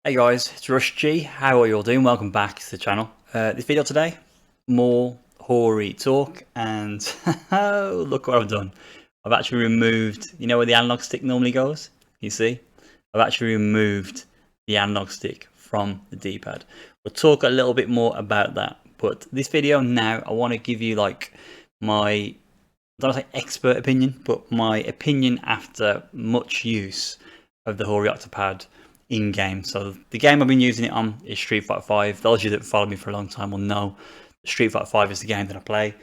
Hey guys, it's Rush G. How are you all doing? Welcome back to the channel. This video today, more Hori talk, and look what I've done. I've actually removed, you know where the analog stick normally goes? You see? I've actually removed the analog stick from the D-pad. We'll talk a little bit more about that, but this video now, I want to give you like my, I don't want to say expert opinion, but my opinion after much use of the Hori OCTA pad in game. So the game I've been using it on is Street Fighter 5. Those of you that follow me for a long time will know Street Fighter 5 is the game that I play.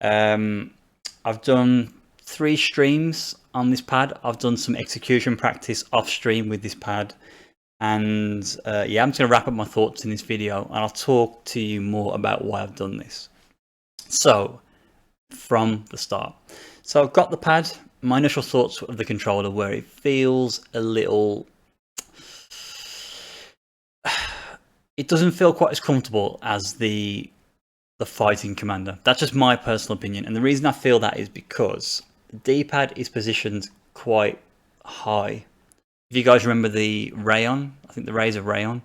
I've done 3 streams on this pad. I've done some execution practice off stream with this pad. And yeah, I'm just going to wrap up my thoughts in this video and I'll talk to you more about why I've done this. So, from the start. So I've got the pad. My initial thoughts of the controller where it feels a little... It doesn't feel quite as comfortable as the Fighting Commander. That's just my personal opinion. And the reason I feel that is because the D-pad is positioned quite high. If you guys remember the Rayon, I think the Razor Rayon,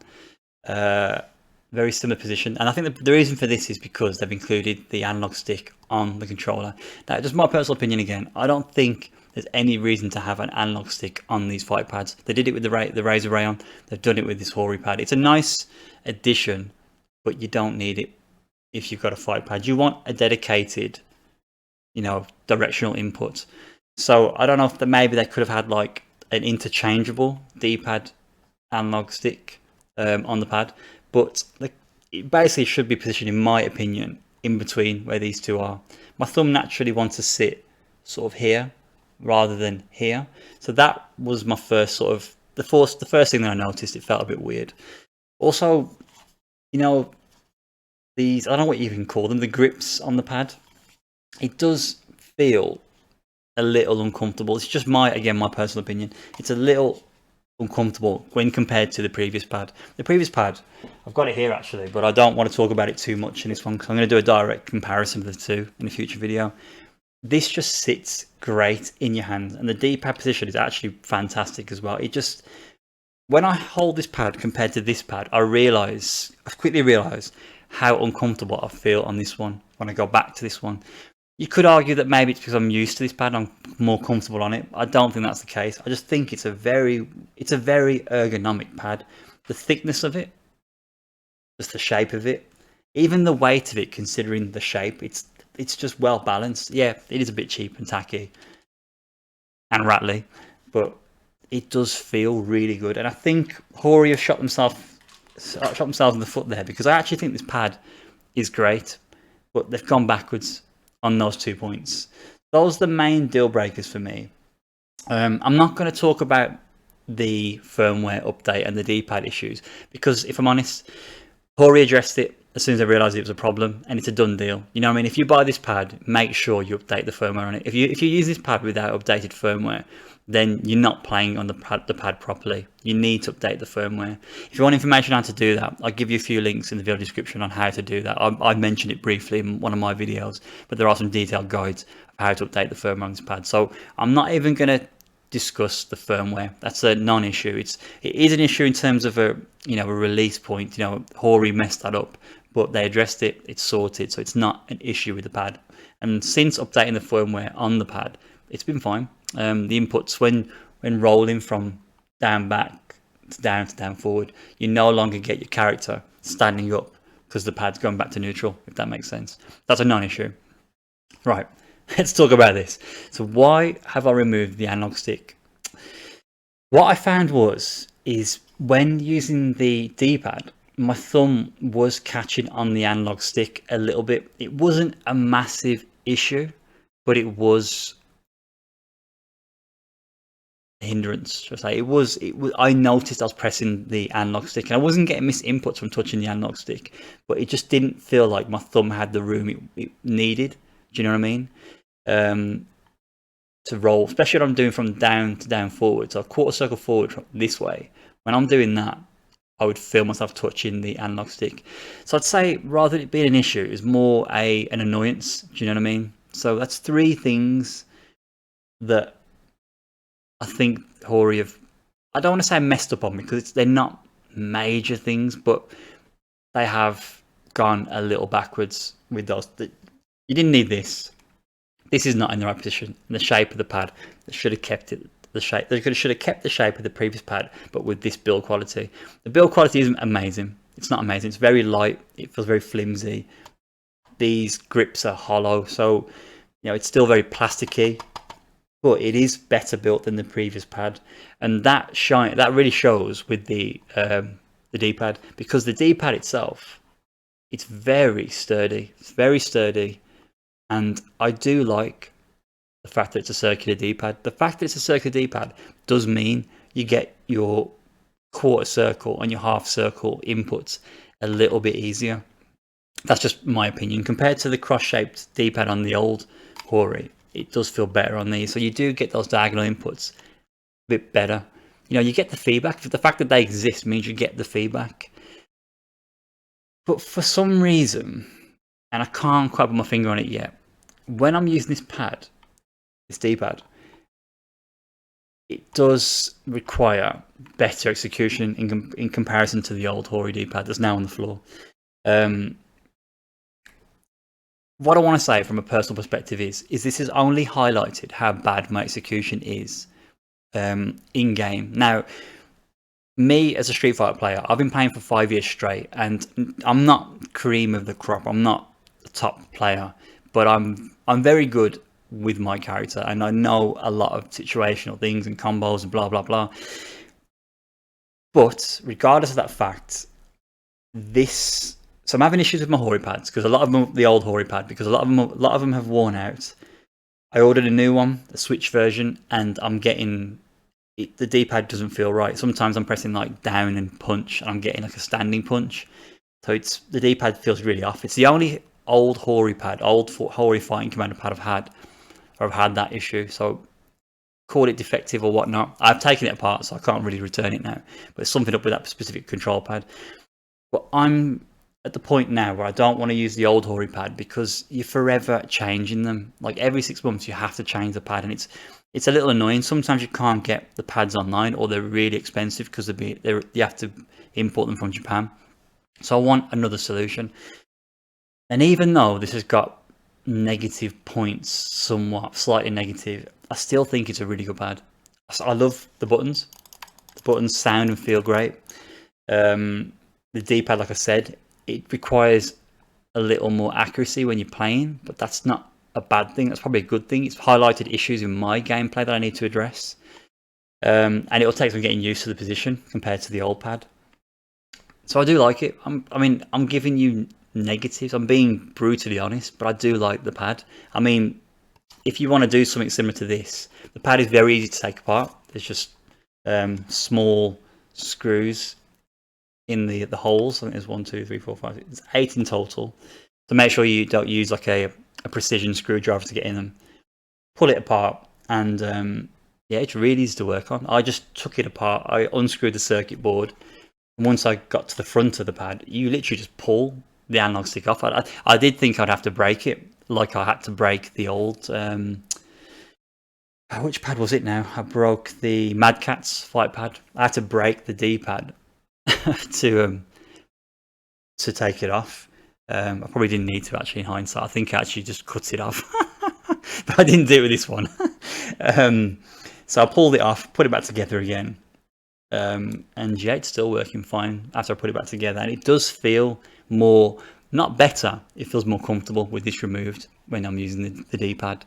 very similar position. And I think the reason for this is because they've included the analog stick on the controller. Now, just my personal opinion again, I don't think there's any reason to have an analog stick on these fight pads. They did it with the Razor Rayon. They've done it with this Hori pad. It's a nice addition, but you don't need it if you've got a fight pad. You want a dedicated, you know, directional input. So I don't know if maybe they could have had like an interchangeable D-pad analog stick on the pad, but it basically should be positioned, in my opinion, in between where these two are. My thumb naturally wants to sit sort of here rather than here, so that was my first sort of the first thing that I noticed. It felt a bit weird. Also, you know, these, I don't know what you can call them, the grips on the pad, it does feel a little uncomfortable. It's just my personal opinion. It's a little uncomfortable when compared to the previous pad. The previous pad, I've got it here actually, but I don't want to talk about it too much in this one because I'm going to do a direct comparison of the two in a future video. This just sits great in your hand, and the D-pad position is actually fantastic as well. It just, when I hold this pad compared to this pad, I quickly realize how uncomfortable I feel on this one when I go back to this one. You could argue that maybe it's because I'm used to this pad, I'm more comfortable on it. I don't think that's the case. I just think it's a very ergonomic pad. The thickness of it, just the shape of it, even the weight of it, considering the shape, it's just well balanced. Yeah, it is a bit cheap and tacky and rattly, but it does feel really good. And I think Hori have shot themselves in the foot there, because I actually think this pad is great, but they've gone backwards on those 2 points. Those are the main deal breakers for me. I'm not going to talk about the firmware update and the D-pad issues, because if I'm honest, Hori addressed it as soon as I realised it was a problem, and it's a done deal. You know what I mean? If you buy this pad, make sure you update the firmware on it. If you use this pad without updated firmware, then you're not playing on the pad properly. You need to update the firmware. If you want information on how to do that, I'll give you a few links in the video description on how to do that. I mentioned it briefly in one of my videos, but there are some detailed guides of how to update the firmware on this pad. So I'm not even going to discuss the firmware. That's a non-issue. It is an issue in terms of a release point. You know, Hori messed that up, but they addressed it. It's sorted, so it's not an issue with the pad. And since updating the firmware on the pad, it's been fine. The inputs when rolling from down back to down forward, you no longer get your character standing up because the pad's going back to neutral, if that makes sense. That's a non-issue. Right, let's talk about this. So why have I removed the analog stick? What I found is when using the D-pad, my thumb was catching on the analog stick a little bit. It wasn't a massive issue, but it was a hindrance, should I say. It was. I noticed I was pressing the analog stick, and I wasn't getting missed inputs from touching the analog stick, but it just didn't feel like my thumb had the room it needed. Do you know what I mean? To roll, especially when I'm doing from down to down forward, so a quarter circle forward this way. When I'm doing that, I would feel myself touching the analog stick. So I'd say rather than it being an issue, it's more an annoyance. Do you know what I mean? So that's 3 things that I think Hori have, I don't want to say messed up on me, because they're not major things, but they have gone a little backwards with those. You didn't need this. This is not in the right position. The shape of the pad, they should have kept it. The shape, they should have kept the shape of the previous pad, but with this build quality. The build quality isn't amazing. It's not amazing. It's very light. It feels very flimsy. These grips are hollow, so it's still very plasticky, but it is better built than the previous pad, and that really shows with the D-pad, because the D-pad itself, it's very sturdy. It's very sturdy, and I do like the fact that it's a circular D-pad. The fact that it's a circular D-pad does mean you get your quarter circle and your half circle inputs a little bit easier. That's just my opinion. Compared to the cross-shaped D-pad on the old Hori, it does feel better on these. So you do get those diagonal inputs a bit better. You get the feedback. The fact that they exist means you get the feedback. But for some reason, and I can't quite put my finger on it yet, when I'm using this pad, this D-pad, it does require better execution in comparison to the old Hori D-pad that's now on the floor. What I want to say from a personal perspective is this has only highlighted how bad my execution is in game. Now, me as a Street Fighter player, I've been playing for 5 years straight, and I'm not cream of the crop. I'm not the top player, but I'm very good with my character, and I know a lot of situational things and combos and blah blah blah. But regardless of that fact, so I'm having issues with my Hori pads, because a lot of them are the old Hori pad, because a lot of them have worn out. I ordered a new one, a Switch version, and I'm getting the D-pad doesn't feel right. Sometimes I'm pressing like down and punch, and I'm getting like a standing punch. So the D-pad feels really off. It's the only old Hori pad, old Hori Fighting Commander pad I've had that issue. So call it defective or whatnot. I've taken it apart, so I can't really return it now. But it's something up with that specific control pad. But I'm at the point now where I don't want to use the old Hori pad, because you're forever changing them. Like every 6 months you have to change the pad, and it's a little annoying. Sometimes you can't get the pads online, or they're really expensive because you have to import them from Japan. So I want another solution. And even though this has got negative points, somewhat slightly negative, I still think it's a really good pad. I love the buttons. The buttons sound and feel great. The D-pad, like I said, it requires a little more accuracy when you're playing, but that's not a bad thing. That's probably a good thing. It's highlighted issues in my gameplay that I need to address, and it'll take some getting used to the position compared to the old pad. So I do like it. I'm giving you negatives. I'm being brutally honest, but I do like the pad. I mean, if you want to do something similar to this, the pad is very easy to take apart. There's just small screws in the holes. I think there's 1, 2, 3, 4, 5, 6. There's 8 in total. So make sure you don't use like a precision screwdriver to get in them. Pull it apart, and yeah, it's really easy to work on. I just took it apart. I unscrewed the circuit board, and once I got to the front of the pad, you literally just pull the analog stick off. I did think I'd have to break it, like I had to break the old which pad was it now? I broke the Mad Catz Fightpad. I had to break the D-pad to take it off. I probably didn't need to, actually, in hindsight. I think I actually just cut it off, but I didn't do it with this one. So I pulled it off, put it back together again, and yeah, it's still working fine after I put it back together, and it does feel more, not better, it feels more comfortable with this removed when I'm using the D-pad.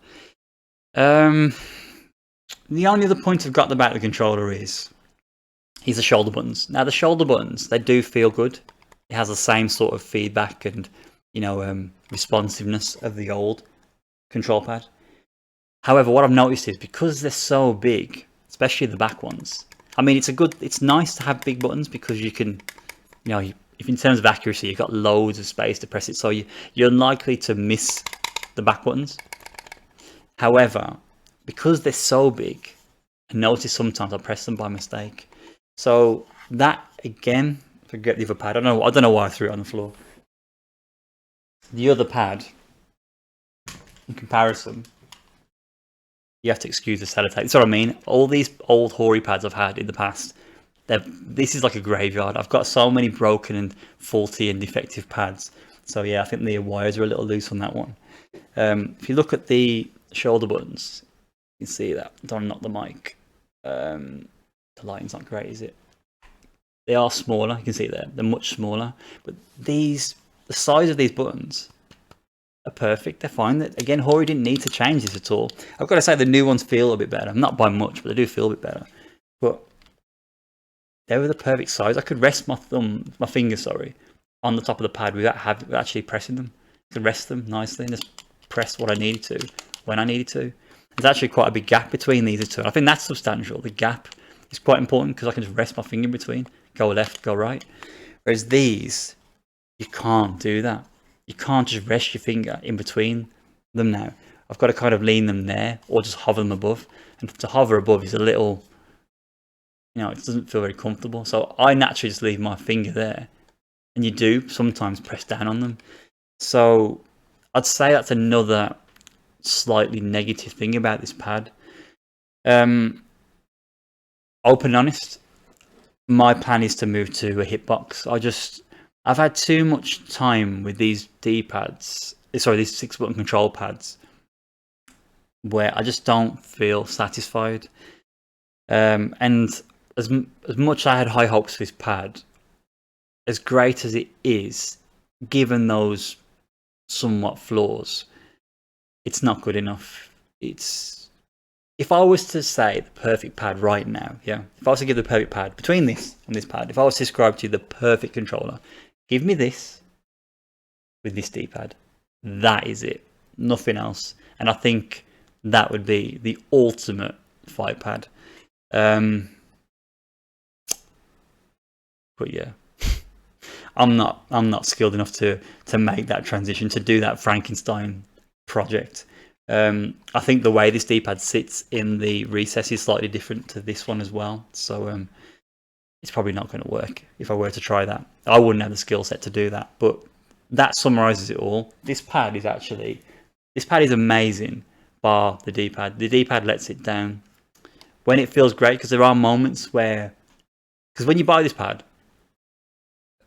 The only other point I've got about the controller is the shoulder buttons. Now the shoulder buttons, they do feel good. It has the same sort of feedback and responsiveness of the old control pad. However, what I've noticed is, because they're so big, especially the back ones, I mean, it's nice to have big buttons, because you can, if in terms of accuracy, you've got loads of space to press it, so you're unlikely to miss the back buttons. However, because they're so big, I notice sometimes I press them by mistake. So that, again, forget the other pad. I don't know why I threw it on the floor. The other pad, in comparison, you have to excuse the sellotape. That's what I mean. All these old Hori pads I've had in the past, This is like a graveyard. I've got so many broken and faulty and defective pads. So yeah, I think the wires are a little loose on that one. If you look at the shoulder buttons, you can see that. Don't knock the mic. The lighting's not great, is it? They are smaller. You can see there. They're much smaller. But the size of these buttons are perfect. They're fine. Again, Hori didn't need to change this at all. I've got to say the new ones feel a bit better. Not by much, but they do feel a bit better. But they were the perfect size. I could rest my finger, on the top of the pad without actually pressing them. I could rest them nicely and just press what I needed to when I needed to. There's actually quite a big gap between these two. I think that's substantial. The gap is quite important because I can just rest my finger in between, go left, go right. Whereas these, you can't do that. You can't just rest your finger in between them now. I've got to kind of lean them there or just hover them above. And to hover above is a little, it doesn't feel very comfortable. So I naturally just leave my finger there. And you do sometimes press down on them. So I'd say that's another slightly negative thing about this pad. Open and honest, my plan is to move to a hitbox. I've had too much time with these D-pads, these 6-button control pads, where I just don't feel satisfied. And as much as I had high hopes for this pad, as great as it is, given those somewhat flaws, it's not good enough. If I was to say the perfect pad right now, if I was to give the perfect pad between this and this pad, if I was to describe to you the perfect controller, give me this with this D-pad. That is it. Nothing else. And I think that would be the ultimate fight pad. But yeah. I'm not skilled enough to make that transition, to do that Frankenstein project. I think the way this D-pad sits in the recess is slightly different to this one as well. So it's probably not going to work if I were to try that. I wouldn't have the skill set to do that. But that summarizes it all. This pad is amazing, bar the D-pad. The D-pad lets it down when it feels great, because there are moments where, because when you buy this pad,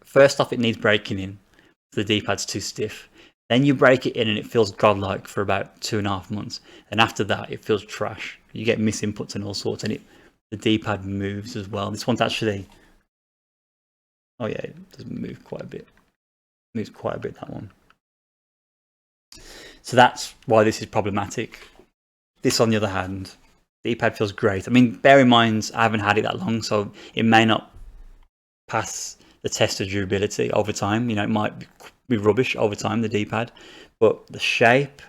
first off, it needs breaking in. The D-pad's too stiff. Then you break it in and it feels godlike for about 2.5 months. And after that, it feels trash. You get misinputs and all sorts, and the D-pad moves as well. This one's actually, oh yeah, it does move quite a bit. It moves quite a bit, that one. So that's why this is problematic. This, on the other hand, the D-pad feels great. I mean, bear in mind, I haven't had it that long, so it may not pass the test of durability over time. It might be rubbish over time, the D-pad, but the shape,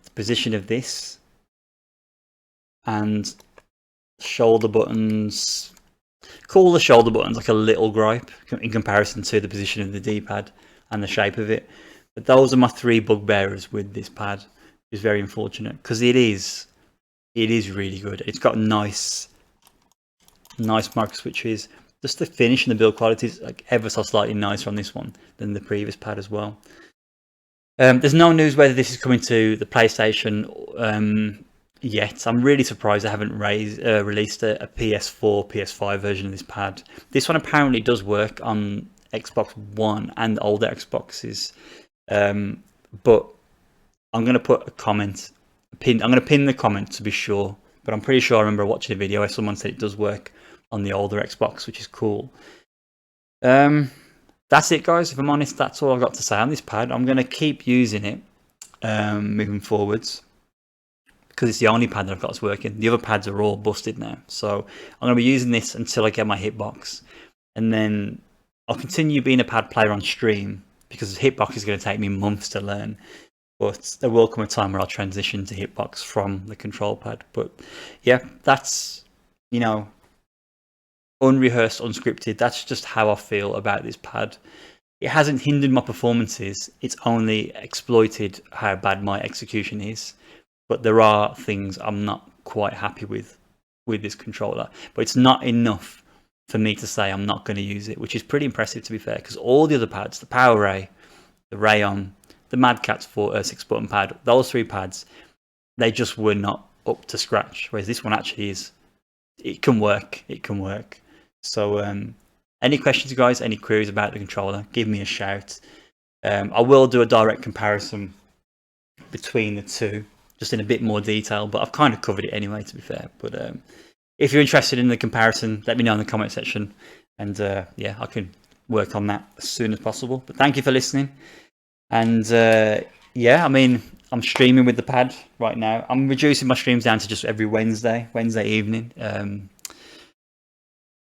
the position of this, and shoulder buttons, call the shoulder buttons like a little gripe in comparison to the position of the D-pad and the shape of it. But those are my 3 bugbearers with this pad. It's very unfortunate because it is really good. It's got nice micro switches. Just the finish and the build quality is like ever so slightly nicer on this one than the previous pad as well. There's no news whether this is coming to the PlayStation yet. I'm really surprised they haven't released a PS4, PS5 version of this pad. This one apparently does work on Xbox One and older Xboxes. But I'm going to put a comment. I'm going to pin the comment to be sure. But I'm pretty sure I remember watching a video where someone said it does work on the older Xbox, which is cool. That's it, guys. If I'm honest, that's all I've got to say on this pad. I'm going to keep using it moving forwards because it's the only pad that I've got that's working. The other pads are all busted now. So I'm going to be using this until I get my hitbox. And then I'll continue being a pad player on stream because hitbox is going to take me months to learn. But there will come a time where I'll transition to hitbox from the control pad. But yeah, that's, unrehearsed, unscripted. That's just how I feel about this pad. It hasn't hindered my performances. It's only exploited how bad my execution is. But there are things I'm not quite happy with this controller. But it's not enough for me to say I'm not going to use it, which is pretty impressive, to be fair, because all the other pads, the Power Ray, the Rayon, the Mad Catz 6-button pad, those 3 pads, they just were not up to scratch. Whereas this one actually is. It can work. So any questions, guys, any queries about the controller, give me a shout. I will do a direct comparison between the two, just in a bit more detail, but I've kind of covered it anyway, to be fair. But if you're interested in the comparison, let me know in the comment section, and yeah, I can work on that as soon as possible. But thank you for listening, and yeah, I mean, I'm streaming with the pad right now. I'm reducing my streams down to just every Wednesday evening,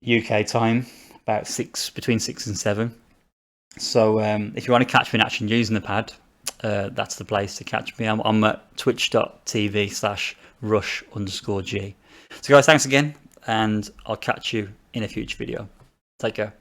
UK time, about between 6 and 7. So if you want to catch me in action using the pad, that's the place to catch me. I'm at twitch.tv/rush_G. So guys, thanks again, and I'll catch you in a future video. Take care.